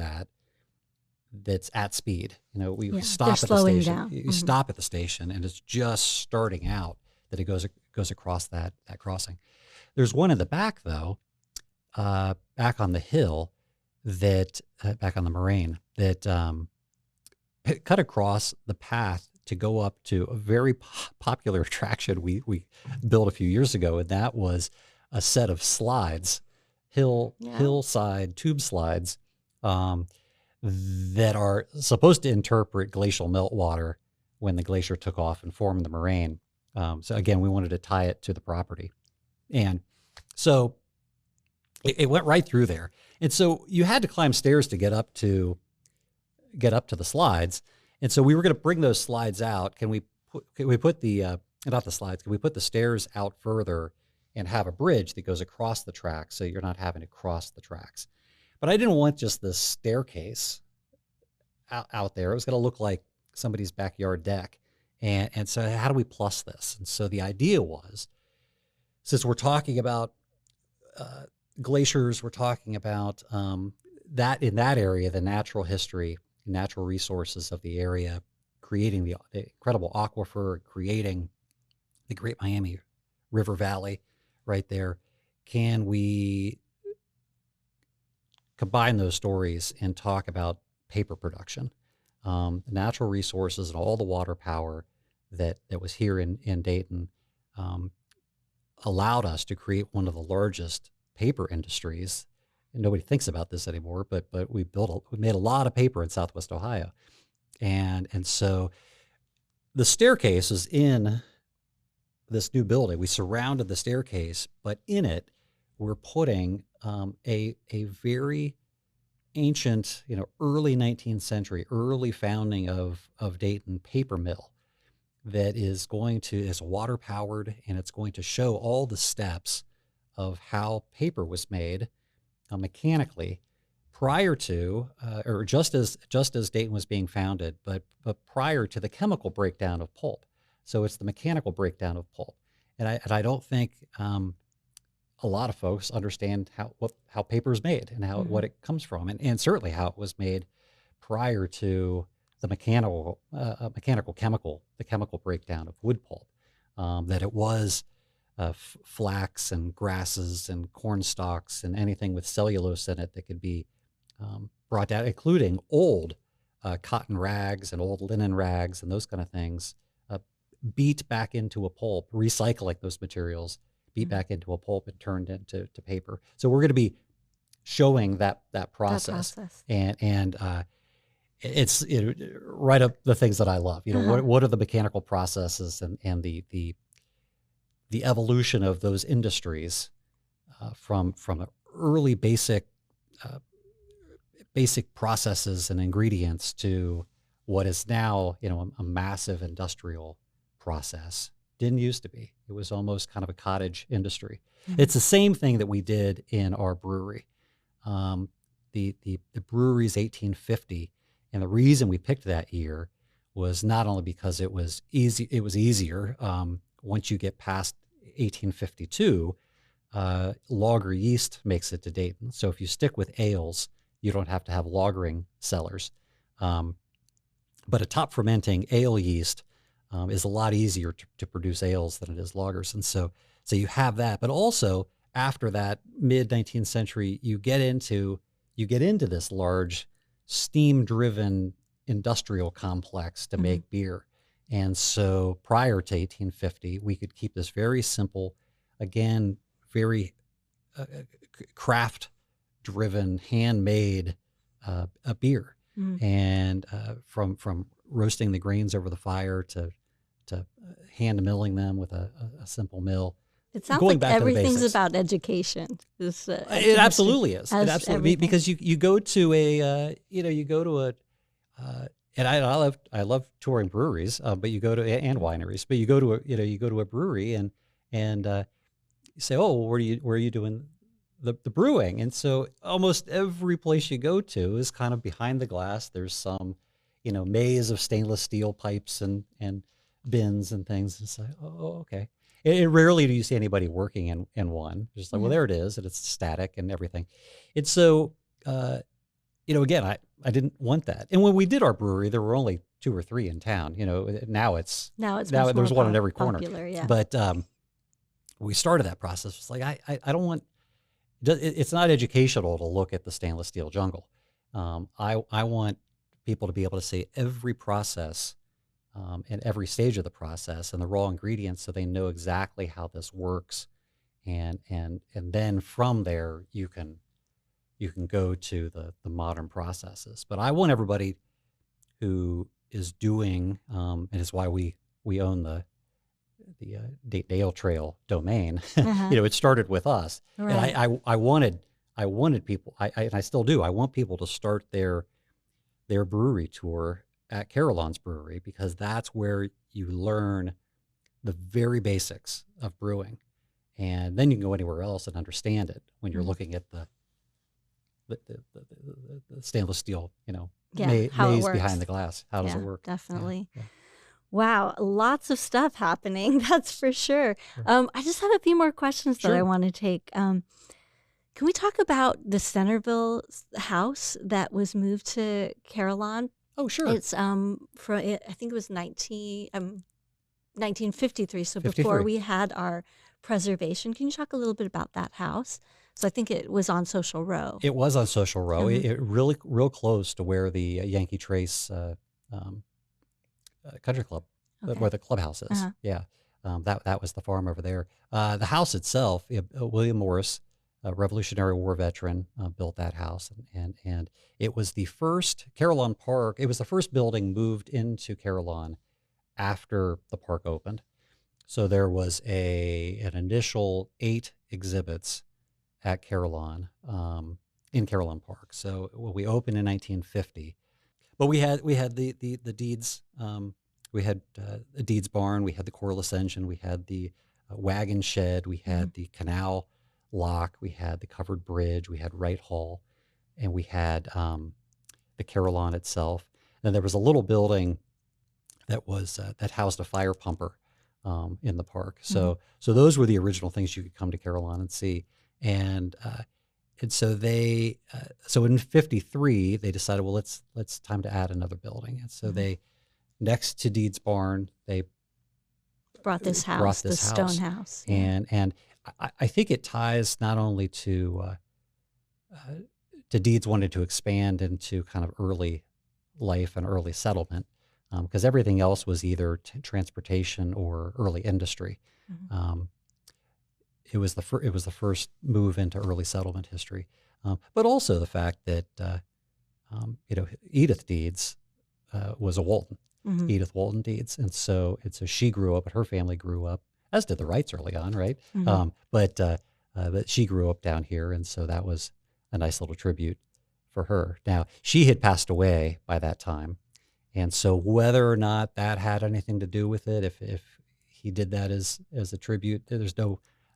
that's at speed. We stop at the station. You stop at the station and it's just starting out that it goes across that crossing. There's one in the back though, back on the hill that back on the moraine that it cut across the path to go up to a very popular attraction we built a few years ago, and that was a set of slides, hillside tube slides, that are supposed to interpret glacial meltwater when the glacier took off and formed the moraine. So again, we wanted to tie it to the property, and so it went right through there. And so you had to climb stairs to get up to the slides. And so we were going to bring those slides out. Can we put the not the slides? Can we put the stairs out further and have a bridge that goes across the tracks so you're not having to cross the tracks? But I didn't want just this staircase out there. It was going to look like somebody's backyard deck. And so how do we plus this? And so the idea was, since we're talking about glaciers, we're talking about that in that area, the natural history, natural resources of the area, creating the incredible aquifer, creating the Great Miami River Valley right there. Can we combine those stories and talk about paper production, natural resources, and all the water power that was here in Dayton allowed us to create one of the largest paper industries. And nobody thinks about this anymore, but we made a lot of paper in Southwest Ohio. And so the staircase is in this new building. We surrounded the staircase, but in it, we're putting a very ancient, early 19th century, early founding of Dayton paper mill that is water powered, and it's going to show all the steps of how paper was made mechanically prior to, or just as Dayton was being founded, but prior to the chemical breakdown of pulp. So it's the mechanical breakdown of pulp, and I don't think a lot of folks understand how paper is made and what it comes from, and certainly how it was made prior to the chemical breakdown of wood pulp. That it was flax and grasses and corn stalks and anything with cellulose in it that could be brought down, including old cotton rags and old linen rags and those kind of things, beat back into a pulp, recycling those materials, beat back into a pulp and turned into paper. So we're going to be showing that process. And it's right up the things that I love. What are the mechanical processes and the evolution of those industries from early basic processes and ingredients to what is now a massive industrial process. Didn't used to be. It was almost kind of a cottage industry. Mm-hmm. It's the same thing that we did in our brewery. The brewery's 1850, and the reason we picked that year was not only because it was easier. Once you get past 1852, lager yeast makes it to Dayton. So if you stick with ales, you don't have to have lagering cellars. But a top fermenting ale yeast is a lot easier to produce ales than it is lagers. And so you have that. But also after that mid 19th century, you get into this large steam-driven industrial complex to make beer. And so prior to 1850, we could keep this very simple, again, very craft-driven, handmade beer. And from roasting the grains over the fire to hand milling them with a simple mill. It sounds like everything's about education. It absolutely is. It absolutely, because you go to and I love touring breweries, but you go to and wineries, but you go to a brewery and you say, oh, where are you doing the brewing? And so almost every place you go to is kind of behind the glass. There's some maze of stainless steel pipes and bins and things. It's like, oh, okay. And rarely do you see anybody working in one. Just like, well, there it is, and it's static and everything. And so, again, I didn't want that. And when we did our brewery, there were only 2 or 3 in town. Now much there's more one in every corner. popular. Yeah. But we started that process. It's like I don't want. It's not educational to look at the stainless steel jungle. I want people to be able to see every process and every stage of the process and the raw ingredients, so they know exactly how this works, and then from there you can go to the modern processes. But I want everybody who is doing, and it's why we own the Dayton Ale Trail domain. It started with us, Right. and I wanted people, and I still do. I want people to start their brewery tour at Carillon's brewery, because that's where you learn the very basics of brewing, and then you can go anywhere else and understand it when you're looking at the stainless steel, how it maze works. behind the glass. How does it work? Definitely. Yeah. Wow, lots of stuff happening. That's for sure. I just have a few more questions that I want to take. Can we talk about the Centerville house that was moved to Carillon? Oh, sure. It's I think it was 1953. So 53. before we had our preservation. Can you talk a little bit about that house? So I think it was on Social Row. It was on Social Row. It really real close to where the Yankee Trace Country Club, where the clubhouse is. Yeah, that was the farm over there. The house itself, William Morris, a Revolutionary War veteran, built that house, and it was the first Carillon Park. It was the first building moved into Carillon after the park opened. So there was an initial 8 exhibits at Carillon, in Carillon Park. So we opened in 1950, but we had the Deeds. We had a Deeds barn. We had the Corliss engine. We had the wagon shed. We had the canal lock. We had the covered bridge. We had Wright Hall, and we had the Carillon itself. And there was a little building that was that housed a fire pumper in the park. So those were the original things you could come to Carillon and see. And so so in 53 they decided, well, let's time to add another building. And so they, next to Deeds Barn, they brought this house, the stone house. And I think it ties not only to Deeds wanted to expand into kind of early life and early settlement, because everything else was either transportation or early industry. It was the first move into early settlement history, but also the fact that Edith Deeds was a Walton, Edith Walton Deeds, and so she grew up, and her family grew up, as did the Wrights early on, right? But she grew up down here, and so that was a nice little tribute for her. Now, she had passed away by that time, and so whether or not that had anything to do with it, if he did that as a tribute, there's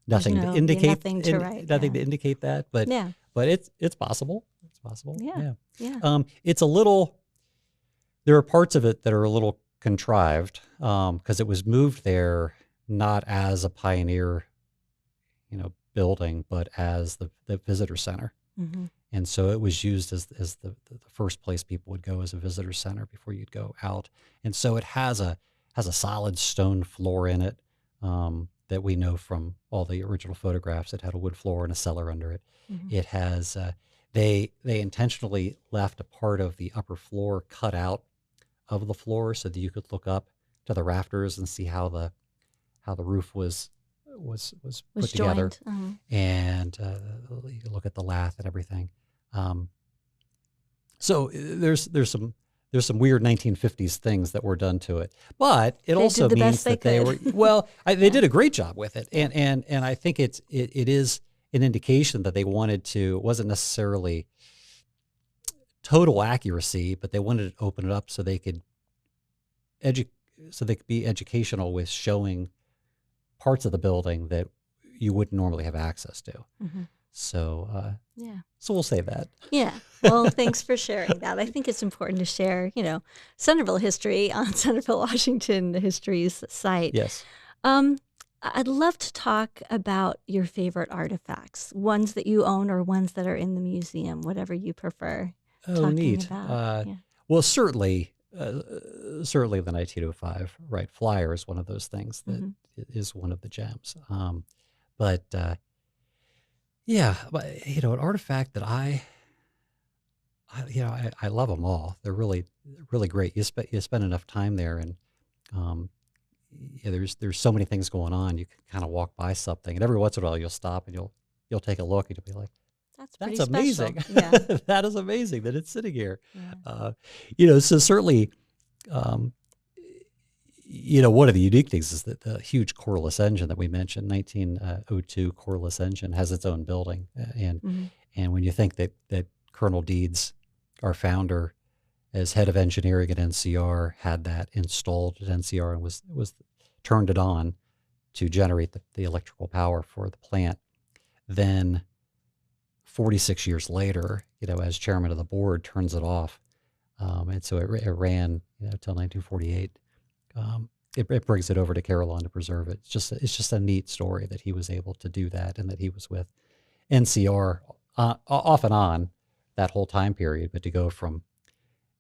nothing to indicate, nothing to indicate that, but it's possible. It's possible. Yeah. It's a little. There are parts of it that are a little contrived, because it was moved there not as a pioneer, building, but as the visitor center, and so it was used as the first place people would go as a visitor center before you'd go out, and so it has a solid stone floor in it. That we know from all the original photographs. It had a wood floor and a cellar under it. It has, they intentionally left a part of the upper floor cut out of the floor so that you could look up to the rafters and see how the roof was put together. And you look at the lath and everything. So there's some weird 1950s things that were done to it, but it also means that they were, they did a great job with it. And I think it is an indication that they wanted to, it wasn't necessarily total accuracy, but they wanted to open it up so they could be educational with showing parts of the building that you wouldn't normally have access to. So, so we'll say that. Yeah. Well, thanks for sharing that. I think it's important to share, Centerville history on Centerville-Washington History's site. Yes. I'd love to talk about your favorite artifacts, ones that you own or ones that are in the museum, whatever you prefer. talking neat. about. Yeah. Well, certainly the 1905 Wright Flyer is one of those things that is one of the gems. But an artifact that I love them all. They're really, really great. You spend enough time there, and there's so many things going on. You can kind of walk by something, and every once in a while you'll stop and you'll take a look, and you'll be like, That's amazing. Yeah. That is amazing that it's sitting here. Yeah. So certainly, one of the unique things is that the huge coreless engine that we mentioned, 1902 coreless engine, has its own building. And when you think that Colonel Deeds, our founder, as head of engineering at NCR, had that installed at NCR and was turned it on to generate the electrical power for the plant, then 46 years later, as chairman of the board, turns it off. And so it ran, till 1948. It brings it over to Carillon to preserve it. It's just a neat story that he was able to do that, and that he was with NCR off and on that whole time period. But to go from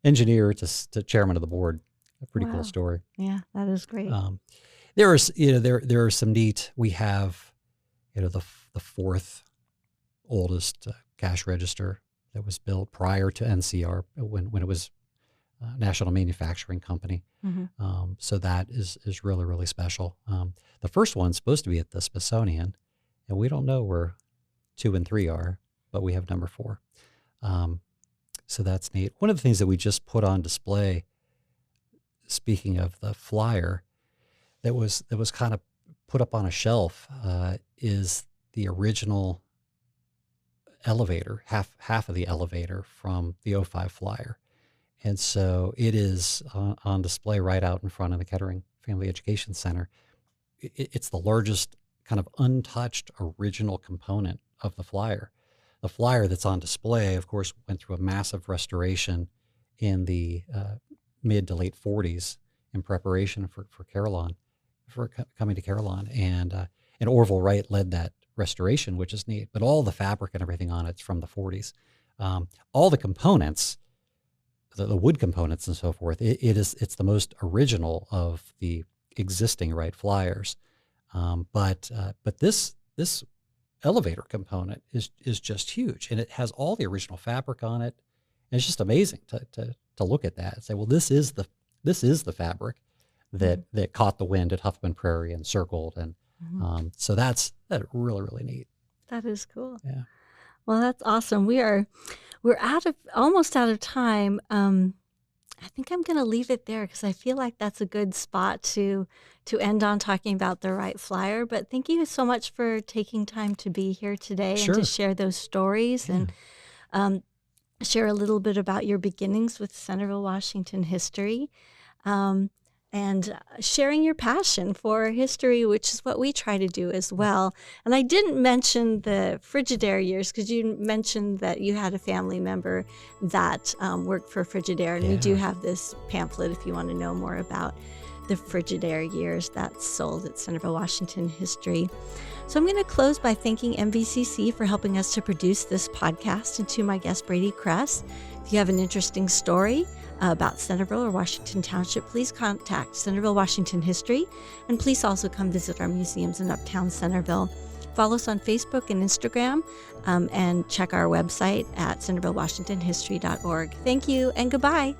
engineer to chairman of the board, a pretty cool story. Yeah, that is great. There are some neat. We have, the fourth oldest cash register that was built prior to NCR when it was National Manufacturing Company. So that is really, really special. The first one's supposed to be at the Smithsonian, and we don't know where 2 and 3 are, but we have number 4. So that's neat. One of the things that we just put on display, speaking of the flyer, that was kind of put up on a shelf, is the original elevator, half of the elevator from the 05 flyer. And so it is on display right out in front of the Kettering Family Education Center. It's the largest kind of untouched original component of the flyer. The flyer that's on display, of course, went through a massive restoration in the mid to late 40s in preparation for Carillon, for coming to Carillon. And Orville Wright led that restoration, which is neat. But all the fabric and everything on it's from the 40s. All the components, the wood components and so forth, it's the most original of the existing Wright Flyers. But this elevator component is just huge, and it has all the original fabric on it. And it's just amazing to look at that and say, well, this is the fabric that caught the wind at Huffman Prairie and circled, and so that's really, really neat. That is cool. Yeah. Well, that's awesome. We're almost out of time. I think I'm going to leave it there because I feel like that's a good spot to end on, talking about the Wright Flyer. But thank you so much for taking time to be here today and to share those stories and share a little bit about your beginnings with Centerville-Washington History. And sharing your passion for history, which is what we try to do as well. And I didn't mention the Frigidaire years because you mentioned that you had a family member that worked for Frigidaire. And we do have this pamphlet if you want to know more about the Frigidaire years that's sold at Centerville-Washington History. So I'm going to close by thanking MVCC for helping us to produce this podcast, and to my guest, Brady Kress. If you have an interesting story about Centerville or Washington Township, please contact Centerville-Washington History, and please also come visit our museums in Uptown Centerville. Follow us on Facebook and Instagram, and check our website at centervillewashingtonhistory.org. Thank you, and goodbye.